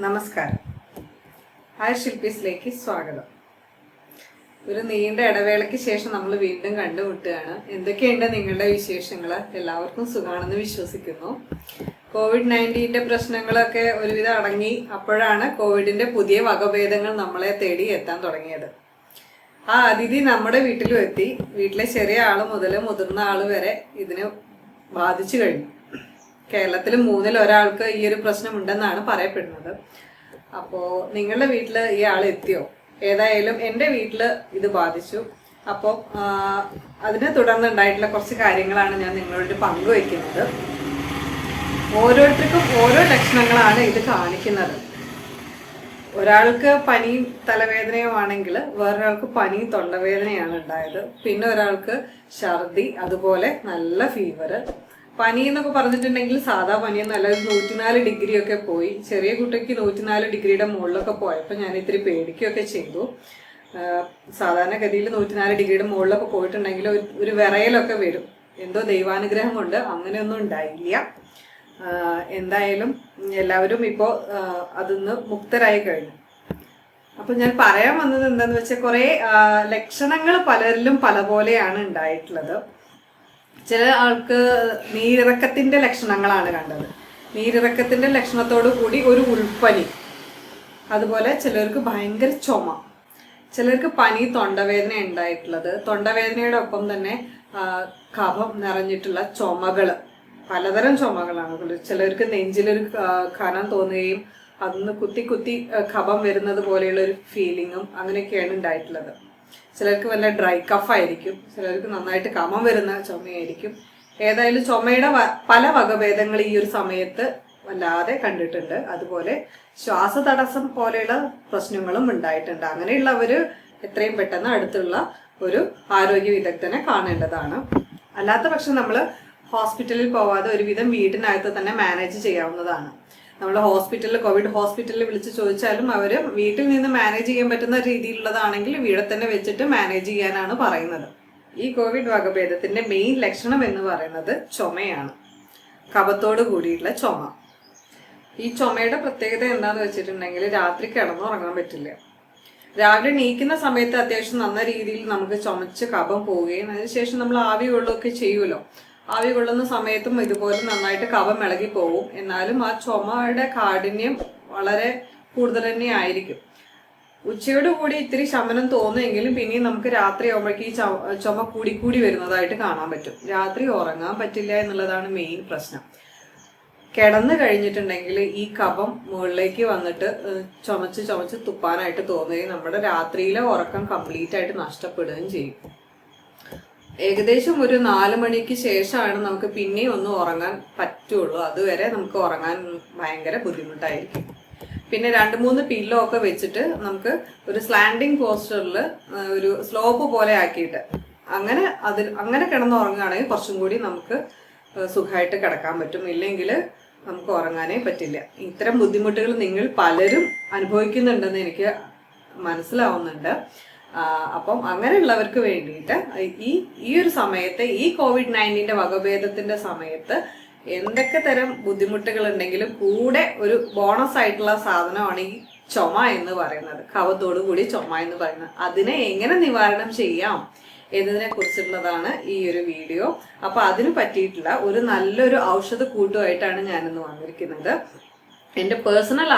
നമസ്കാരം. ഹായ് ശില്പീസിലേക്ക് സ്വാഗതം. ഒരു നീണ്ട ഇടവേളയ്ക്ക് ശേഷം നമ്മൾ വീണ്ടും കണ്ടുമുട്ടുകയാണ്. എന്തൊക്കെയുണ്ട് നിങ്ങളുടെ വിശേഷങ്ങൾ? എല്ലാവർക്കും സുഖമാണെന്ന് വിശ്വസിക്കുന്നു. COVID-19 പ്രശ്നങ്ങളൊക്കെ ഒരുവിധം അടങ്ങി. അപ്പോഴാണ് കോവിഡിന്റെ പുതിയ വകഭേദങ്ങൾ നമ്മളെ തേടി എത്താൻ തുടങ്ങിയത്. ആ അതിഥി നമ്മുടെ വീട്ടിലും എത്തി. വീട്ടിലെ ചെറിയ ആള് മുതൽ മുതിർന്ന ആള് വരെ ഇതിന് ബാധിച്ചു കഴിഞ്ഞു. കേരളത്തിൽ 3-ൽ 1 ഈ ഒരു പ്രശ്നമുണ്ടെന്നാണ് പറയപ്പെടുന്നത്. അപ്പോൾ നിങ്ങളുടെ വീട്ടിൽ ഈ ആൾ എത്തിയോ? ഏതായാലും എൻ്റെ വീട്ടിൽ ഇത് ബാധിച്ചു. അപ്പോൾ അതിനെ തുടർന്നുണ്ടായിട്ടുള്ള കുറച്ച് കാര്യങ്ങളാണ് ഞാൻ നിങ്ങളോട് പങ്കുവയ്ക്കുന്നത്. ഓരോരുത്തർക്കും ഓരോ ലക്ഷണങ്ങളാണ് ഇത് കാണിക്കുന്നത്. ഒരാൾക്ക് പനിയും തലവേദനയും ആണെങ്കിൽ വേറൊരാൾക്ക് പനിയും തൊണ്ടവേദനയാണ് ഉണ്ടായത്. പിന്നെ ഒരാൾക്ക് ഛർദി, അതുപോലെ നല്ല ഫീവർ. പനി എന്നൊക്കെ പറഞ്ഞിട്ടുണ്ടെങ്കിൽ സാധാ പനിയൊന്നല്ല, 104 ഡിഗ്രി ഒക്കെ പോയി. ചെറിയ കുട്ടിക്ക് 104 ഡിഗ്രിയുടെ മുകളിലൊക്കെ പോയപ്പോൾ ഞാൻ ഇത്തിരി പേടിക്കുകയൊക്കെ ചെയ്തു. സാധാരണഗതിയിൽ 104 ഡിഗ്രിയുടെ മുകളിലൊക്കെ പോയിട്ടുണ്ടെങ്കിൽ ഒരു വിറയലൊക്കെ വരും. എന്തോ ദൈവാനുഗ്രഹം കൊണ്ട് അങ്ങനെയൊന്നും ഉണ്ടായില്ല. എന്തായാലും എല്ലാവരും ഇപ്പോൾ അതിന്ന് മുക്തരായി കഴിഞ്ഞു. അപ്പൊ ഞാൻ പറയാൻ വന്നത് എന്താന്ന് വെച്ചാൽ കുറെ ലക്ഷണങ്ങൾ പലരിലും പല പോലെയാണ് ഉണ്ടായിട്ടുള്ളത്. ചില ആൾക്ക് നീരിറക്കത്തിന്റെ ലക്ഷണങ്ങളാണ് കണ്ടത്. നീരിറക്കത്തിന്റെ ലക്ഷണത്തോടു കൂടി ഒരു ഉൾപ്പനി. അതുപോലെ ചിലർക്ക് ഭയങ്കര ചുമ, ചിലർക്ക് പനി, തൊണ്ടവേദന ഉണ്ടായിട്ടുള്ളത്. തൊണ്ടവേദനയുടെ ഒപ്പം തന്നെ കഫം നിറഞ്ഞിട്ടുള്ള ചുമകള്, പലതരം ചുമകളാണ്. ചിലർക്ക് നെഞ്ചിലൊരു കനം തോന്നുകയും അതിന്ന് കുത്തി കുത്തി കഫം വരുന്നത് പോലെയുള്ള ഒരു ഫീലിങ്ങും അങ്ങനെയൊക്കെയാണ് ഉണ്ടായിട്ടുള്ളത്. ചിലർക്ക് വല്ല ഡ്രൈ കഫായിരിക്കും, ചിലർക്ക് നന്നായിട്ട് കഫം വരുന്ന ചുമയായിരിക്കും. ഏതായാലും ചുമയുടെ പല വകഭേദങ്ങൾ ഈ ഒരു സമയത്ത് വല്ലാതെ കണ്ടിട്ടുണ്ട്. അതുപോലെ ശ്വാസതടസ്സം പോലെയുള്ള പ്രശ്നങ്ങളും ഉണ്ടായിട്ടുണ്ട്. അങ്ങനെയുള്ളവര് എത്രയും പെട്ടെന്ന് അടുത്തുള്ള ഒരു ആരോഗ്യ വിദഗ്ധനെ കാണേണ്ടതാണ്. അല്ലാത്ത പക്ഷം നമ്മൾ ഹോസ്പിറ്റലിൽ പോവാതെ ഒരുവിധം വീടിനകത്ത് തന്നെ മാനേജ് ചെയ്യാവുന്നതാണ്. നമ്മൾ കോവിഡ് ഹോസ്പിറ്റലിൽ വിളിച്ച് ചോദിച്ചാലും അവർ വീട്ടിൽ നിന്ന് മാനേജ് ചെയ്യാൻ പറ്റുന്ന രീതിയിലുള്ളതാണെങ്കിൽ വീടെ തന്നെ വെച്ചിട്ട് മാനേജ് ചെയ്യാനാണ് പറയുന്നത്. ഈ കോവിഡ് വകഭേദത്തിന്റെ മെയിൻ ലക്ഷണം എന്ന് പറയുന്നത് ചുമയാണ്, കഫത്തോട് കൂടിയിട്ടുള്ള ചുമ. ഈ ചുമയുടെ പ്രത്യേകത എന്താന്ന് വെച്ചിട്ടുണ്ടെങ്കിൽ രാത്രി കിടന്നുറങ്ങാൻ പറ്റില്ല. രാവിലെ എണീക്കുന്ന സമയത്ത് അത്യാവശ്യം നല്ല രീതിയിൽ നമുക്ക് ചുമച്ച് കഫം പോവുകയും അതിനുശേഷം നമ്മൾ ആവി കൊള്ളുകയൊക്കെ ചെയ്യുമല്ലോ. ആവി കൊള്ളുന്ന സമയത്തും ഇതുപോലെ നന്നായിട്ട് കഫം ഇളകി പോവും. എന്നാലും ആ ചുമയുടെ കാഠിന്യം വളരെ കൂടുതൽ തന്നെ ആയിരിക്കും. ഉച്ചയോട് കൂടി ഇത്തിരി ശമനം തോന്നുമെങ്കിലും പിന്നെയും നമുക്ക് രാത്രി ആകുമ്പോഴേക്ക് ഈ ചുമ കൂടി വരുന്നതായിട്ട് കാണാൻ പറ്റും. രാത്രി ഉറങ്ങാൻ പറ്റില്ല എന്നുള്ളതാണ് മെയിൻ പ്രശ്നം. കിടന്നു കഴിഞ്ഞിട്ടുണ്ടെങ്കിൽ ഈ കഫം മുകളിലേക്ക് വന്നിട്ട് ചുമച്ച് തുപ്പാനായിട്ട് തോന്നുകയും നമ്മുടെ രാത്രിയിലെ ഉറക്കം കംപ്ലീറ്റ് ആയിട്ട് നഷ്ടപ്പെടുകയും ചെയ്യും. ഏകദേശം ഒരു 4 മണിക്ക് ശേഷമാണ് നമുക്ക് പിന്നെയും ഒന്ന് ഉറങ്ങാൻ പറ്റുള്ളൂ. അതുവരെ നമുക്ക് ഉറങ്ങാൻ ഭയങ്കര ബുദ്ധിമുട്ടായിരിക്കും. പിന്നെ 2-3 പില്ലോ ഒക്കെ വെച്ചിട്ട് നമുക്ക് ഒരു സ്ലാൻഡിങ് പോസ്റ്ററിൽ ഒരു സ്ലോപ്പ് പോലെ ആക്കിയിട്ട് അങ്ങനെ കിടന്നുറങ്ങുകയാണെങ്കിൽ കുറച്ചും കൂടി നമുക്ക് സുഖമായിട്ട് കിടക്കാൻ പറ്റും. ഇല്ലെങ്കിൽ നമുക്ക് ഉറങ്ങാനേ പറ്റില്ല. ഇത്തരം ബുദ്ധിമുട്ടുകൾ നിങ്ങൾ പലരും അനുഭവിക്കുന്നുണ്ടെന്ന് എനിക്ക് മനസ്സിലാവുന്നുണ്ട്. അപ്പം അങ്ങനെയുള്ളവർക്ക് വേണ്ടിയിട്ട് ഈ ഒരു സമയത്ത്, ഈ COVID-19 വകഭേദത്തിന്റെ സമയത്ത് എന്തൊക്കെ തരം ബുദ്ധിമുട്ടുകൾ ഉണ്ടെങ്കിലും കൂടെ ഒരു ബോണസ് ആയിട്ടുള്ള സാധനമാണ് ഈ ചുമ എന്ന് പറയുന്നത്, കഫത്തോടു കൂടി ചുമ എന്ന് പറയുന്നത്. അതിനെ എങ്ങനെ നിവാരണം ചെയ്യാം എന്നതിനെ കുറിച്ചുള്ളതാണ് ഈ ഒരു വീഡിയോ. അപ്പൊ അതിന് പറ്റിയിട്ടുള്ള ഒരു നല്ലൊരു ഔഷധ കൂട്ടുമായിട്ടാണ് ഞാനിന്ന് വന്നിരിക്കുന്നത്. എൻ്റെ പേഴ്സണൽ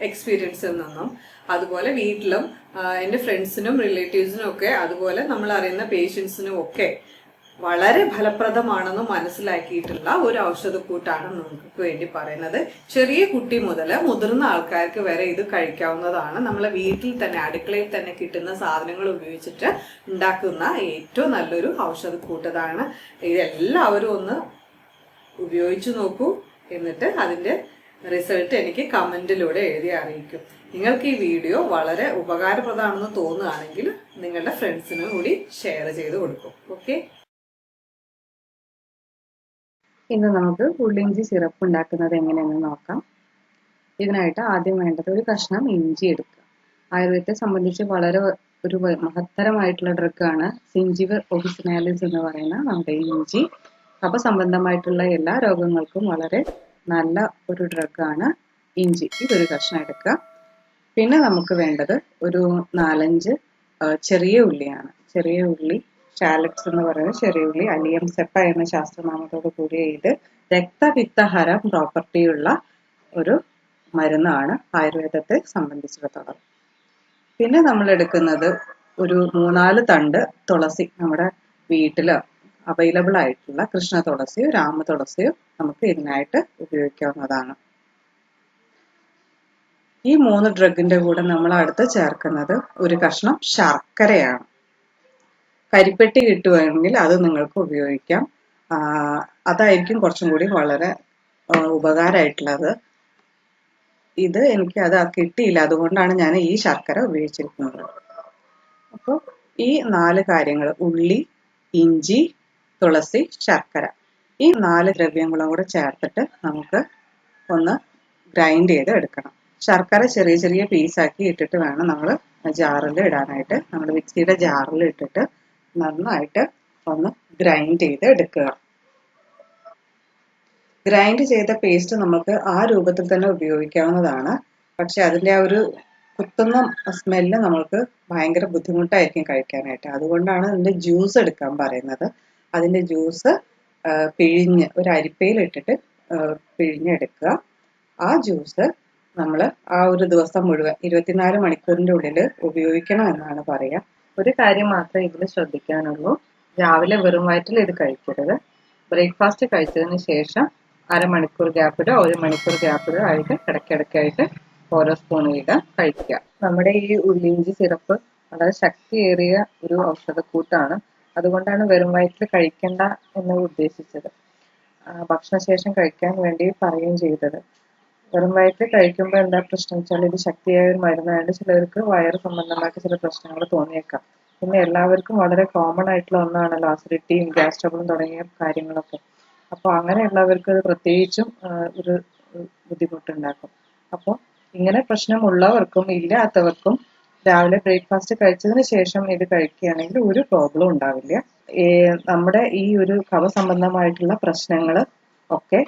എക്സ്പീരിയൻസിൽ നിന്നും, അതുപോലെ വീട്ടിലും എൻ്റെ ഫ്രണ്ട്സിനും റിലേറ്റീവ്സിനും ഒക്കെ, അതുപോലെ നമ്മൾ അറിയുന്ന പേഷ്യൻസിനും ഒക്കെ വളരെ ഫലപ്രദമാണെന്ന് മനസ്സിലാക്കിയിട്ടുള്ള ഒരു ഔഷധക്കൂട്ടാണ് നമുക്ക് വേണ്ടി പറയുന്നത്. ചെറിയ കുട്ടി മുതൽ മുതിർന്ന ആൾക്കാർക്ക് വരെ ഇത് കഴിക്കാവുന്നതാണ്. നമ്മളെ വീട്ടിൽ തന്നെ, അടുക്കളയിൽ തന്നെ കിട്ടുന്ന സാധനങ്ങൾ ഉപയോഗിച്ചിട്ട് ഉണ്ടാക്കുന്ന ഏറ്റവും നല്ലൊരു ഔഷധക്കൂട്ടതാണ്. ഇതെല്ലാവരും ഒന്ന് ഉപയോഗിച്ചു നോക്കൂ. എന്നിട്ട് അതിൻ്റെ റിസൾട്ട് എനിക്ക് കമന്റിലൂടെ എഴുതി അറിയിക്കും. നിങ്ങൾക്ക് ഈ വീഡിയോ വളരെ ഉപകാരപ്രദമാണെന്ന് തോന്നുകയാണെങ്കിൽ നിങ്ങളുടെ ഫ്രണ്ട്സിനും കൂടി ഷെയർ ചെയ്ത് കൊടുക്കും. ഓക്കെ, ഇന്ന് നമുക്ക് പുളിയിഞ്ചി സിറപ്പ് ഉണ്ടാക്കുന്നത് എങ്ങനെയെന്ന് നോക്കാം. ഇതിനായിട്ട് ആദ്യം വേണ്ടത് ഒരു കഷ്ണം ഇഞ്ചി എടുക്കുക. ആയുർവേദത്തെ സംബന്ധിച്ച് വളരെ ഒരു മഹത്തരമായിട്ടുള്ള ഡ്രഗാണ് സിഞ്ചിവർ ഒഫിസിനാലിസ് എന്ന് പറയുന്ന നമ്മുടെ ഇഞ്ചി. കഫ സംബന്ധമായിട്ടുള്ള എല്ലാ രോഗങ്ങൾക്കും വളരെ നല്ല ഒരു ഡ്രഗാണ്. ഇഞ്ചി ഇതൊരു കഷ്ണം എടുക്കുക. പിന്നെ നമുക്ക് വേണ്ടത് ഒരു 4-5 ചെറിയ ഉള്ളിയാണ്. ചെറിയ ഉള്ളി, ഷാലറ്റ്സ് എന്ന് പറയുന്നത് ചെറിയ ഉള്ളി, അലിയം സെപ്പ എന്ന ശാസ്ത്രനാമത്തോട് കൂടിയ ഇത് രക്തപിത്തഹരം പ്രോപ്പർട്ടിയുള്ള ഒരു മരുന്നാണ് ആയുർവേദത്തെ സംബന്ധിച്ചിടത്തോളം. പിന്നെ നമ്മൾ എടുക്കുന്നത് ഒരു 3-4 തണ്ട് തുളസി. നമ്മുടെ വീട്ടില് അവൈലബിൾ ആയിട്ടുള്ള കൃഷ്ണ തുളസിയോ രാമ തുളസിയോ നമുക്ക് ഇതിനായിട്ട് ഉപയോഗിക്കാവുന്നതാണ്. ഈ 3 ഡ്രഗിന്റെ കൂടെ നമ്മൾ അടുത്ത് ചേർക്കുന്നത് ഒരു കഷ്ണം ശർക്കരയാണ്. കരിപ്പെട്ടി കിട്ടുവാണെങ്കിൽ അത് നിങ്ങൾക്ക് ഉപയോഗിക്കാം. അതായിരിക്കും കുറച്ചും കൂടി വളരെ ഉപകാരമായിട്ടുള്ളത്. ഇത് എനിക്ക് അത് കിട്ടിയില്ല, അതുകൊണ്ടാണ് ഞാൻ ഈ ശർക്കര ഉപയോഗിച്ചിരിക്കുന്നത്. അപ്പോൾ ഈ 4 കാര്യങ്ങൾ, ഉള്ളി, ഇഞ്ചി, തുളസി, ശർക്കര, ഈ 4 ദ്രവ്യങ്ങളും കൂടെ ചേർത്തിട്ട് നമുക്ക് ഒന്ന് ഗ്രൈൻഡ് ചെയ്ത് എടുക്കണം. ശർക്കര ചെറിയ ചെറിയ പീസാക്കി ഇട്ടിട്ട് വേണം നമ്മൾ ജാറിൽ ഇടാനായിട്ട്. നമ്മൾ മിക്സിയുടെ ജാറിൽ ഇട്ടിട്ട് നന്നായിട്ട് ഒന്ന് ഗ്രൈൻഡ് ചെയ്ത് എടുക്കുക. ഗ്രൈൻഡ് ചെയ്ത പേസ്റ്റ് നമുക്ക് ആ രൂപത്തിൽ തന്നെ ഉപയോഗിക്കാവുന്നതാണ്. പക്ഷെ അതിൻ്റെ ആ ഒരു കുത്തുന്ന സ്മെല്ല് നമ്മൾക്ക് ഭയങ്കര ബുദ്ധിമുട്ടായിരിക്കും കഴിക്കാനായിട്ട്. അതുകൊണ്ടാണ് അതിൻ്റെ ജ്യൂസ് എടുക്കാൻ പറയുന്നത്. അതിൻ്റെ ജ്യൂസ് പിഴിഞ്ഞ് ഒരു അരിപ്പയിൽ ഇട്ടിട്ട് പിഴിഞ്ഞെടുക്കുക. ആ ജ്യൂസ് നമ്മൾ ആ ഒരു ദിവസം മുഴുവൻ 24 മണിക്കൂറിൻ്റെ ഉള്ളിൽ ഉപയോഗിക്കണം എന്നാണ് പറയുക. ഒരു കാര്യം മാത്രമേ ഇതിൽ ശ്രദ്ധിക്കാനുള്ളൂ, രാവിലെ വെറും വയറ്റിൽ ഇത് കഴിക്കരുത്. ബ്രേക്ക്ഫാസ്റ്റ് കഴിച്ചതിന് ശേഷം അരമണിക്കൂർ ഗ്യാപ്പിടോ 1 മണിക്കൂർ ഗ്യാപ്പിടോ ആയിട്ട് ഇടയ്ക്കിടയ്ക്കായിട്ട് ഓരോ സ്പൂൺ വീതം കഴിക്കുക. നമ്മുടെ ഈ ഉള്ളിഞ്ചി സിറപ്പ് വളരെ ശക്തിയേറിയ ഒരു ഔഷധക്കൂട്ടാണ്. അതുകൊണ്ടാണ് വെറും വയറ്റിൽ കഴിക്കണ്ട എന്ന് ഉദ്ദേശിച്ചത്. ഭക്ഷണശേഷം കഴിക്കാൻ വേണ്ടി പറയുകയും ചെയ്തത്. വെറും വയറ്റിൽ കഴിക്കുമ്പോൾ എന്താ പ്രശ്നം വെച്ചാൽ ഇത് ശക്തിയായ ഒരു മരുന്നായതുകൊണ്ട് ചിലർക്ക് വയറ് സംബന്ധമായിട്ട് ചില പ്രശ്നങ്ങൾ തോന്നിയേക്കാം. പിന്നെ എല്ലാവർക്കും വളരെ കോമൺ ആയിട്ടുള്ള ഒന്നാണല്ലോ അസിഡിറ്റിയും ഗ്യാസ് ട്രബിളും തുടങ്ങിയ കാര്യങ്ങളൊക്കെ. അപ്പോൾ അങ്ങനെയുള്ളവർക്ക് അത് പ്രത്യേകിച്ചും ഒരു ബുദ്ധിമുട്ടുണ്ടാക്കും. അപ്പോൾ ഇങ്ങനെ പ്രശ്നമുള്ളവർക്കും ഇല്ലാത്തവർക്കും രാവിലെ ബ്രേക്ക്ഫാസ്റ്റ് കഴിച്ചതിന് ശേഷം ഇത് കഴിക്കുകയാണെങ്കിൽ ഒരു പ്രോബ്ലം ഉണ്ടാവില്ല. നമ്മുടെ ഈ ഒരു കഫ സംബന്ധമായിട്ടുള്ള പ്രശ്നങ്ങൾ ഒക്കെ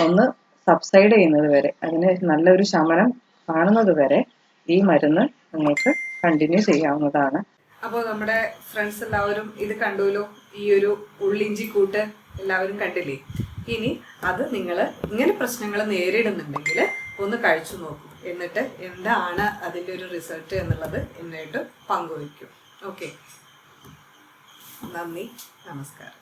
ഒന്ന് സബ്സൈഡ് ചെയ്യുന്നത് വരെ, അതിന് നല്ലൊരു ശമനം കാണുന്നത് വരെ ഈ മരുന്ന് നിങ്ങൾക്ക് കണ്ടിന്യൂ ചെയ്യാവുന്നതാണ്. അപ്പോൾ നമ്മുടെ ഫ്രണ്ട്സ് എല്ലാവരും ഇത് കണ്ടുല്ലോ, ഈ ഒരു ഉള്ളിഞ്ചി കൂട്ട് എല്ലാവരും കണ്ടില്ലേ. ഇനി അത് നിങ്ങൾ ഇങ്ങനെ പ്രശ്നങ്ങൾ നേരിടുന്നുണ്ടെങ്കിൽ ഒന്ന് കഴിച്ചു നോക്കൂ. എന്നിട്ട് എന്താണ് അതിൻ്റെ ഒരു റിസൾട്ട് എന്നുള്ളത് എന്നായിട്ട് പങ്കുവയ്ക്കും. ഓക്കെ, നന്ദി, നമസ്കാരം.